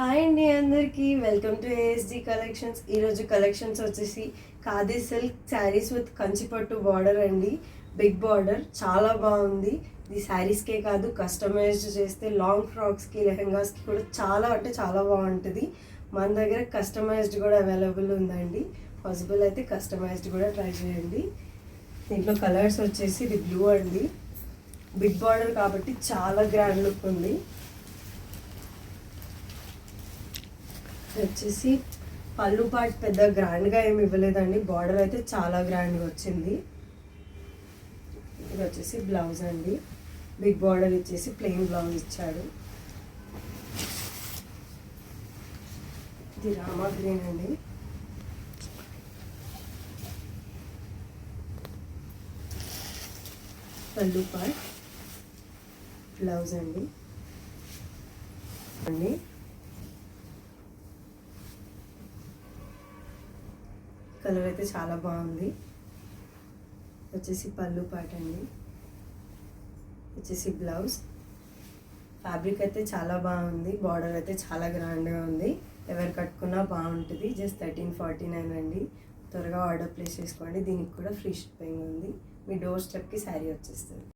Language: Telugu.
హాయ్ అండి అందరికీ వెల్కమ్ టు ఏఎస్డి కలెక్షన్స్. ఈరోజు కలెక్షన్స్ వచ్చేసి khadi silk saris with Kanchipattu border అండి. బిగ్ బార్డర్ చాలా బాగుంది. ఇది శారీస్కే కాదు, కస్టమైజ్డ్ చేస్తే లాంగ్ ఫ్రాక్స్కి, లెహెంగాస్కి కూడా చాలా అంటే చాలా బాగుంటుంది. మన దగ్గర కస్టమైజ్డ్ కూడా అవైలబుల్ ఉందండి. పాసిబుల్ అయితే కస్టమైజ్డ్ కూడా ట్రై చేయండి. దీంట్లో కలర్స్ వచ్చేసి ఇది బ్లూ అండి. బిగ్ బార్డర్ కాబట్టి చాలా గ్రాండ్ లుక్ ఉంది. వచ్చేసి పళ్ళు పాటు పెద్ద గ్రాండ్గా ఏమి ఇవ్వలేదండి. బార్డర్ అయితే చాలా గ్రాండ్గా వచ్చింది. ఇది వచ్చేసి బ్లౌజ్ అండి. బిగ్ బార్డర్ ఇచ్చేసి ప్లెయిన్ బ్లౌజ్ ఇచ్చాడు. ఇది రామా గ్రీన్ అండి. పళ్ళు పాట్, బ్లౌజ్ అండి. కలర్ అయితే చాలా బాగుంది. వచ్చేసి పళ్ళు పాట అండి. వచ్చేసి బ్లౌజ్. ఫ్యాబ్రిక్ అయితే చాలా బాగుంది. బార్డర్ అయితే చాలా గ్రాండ్గా ఉంది. ఎవరు కట్టుకున్నా బాగుంటుంది. జస్ట్ 1349 అండి. త్వరగా ఆర్డర్ ప్లేస్ చేసుకోండి. దీనికి కూడా ఫ్రీ షిప్పింగ్ ఉంది. మీ డోర్ స్టెప్కి శారీ వచ్చేస్తుంది.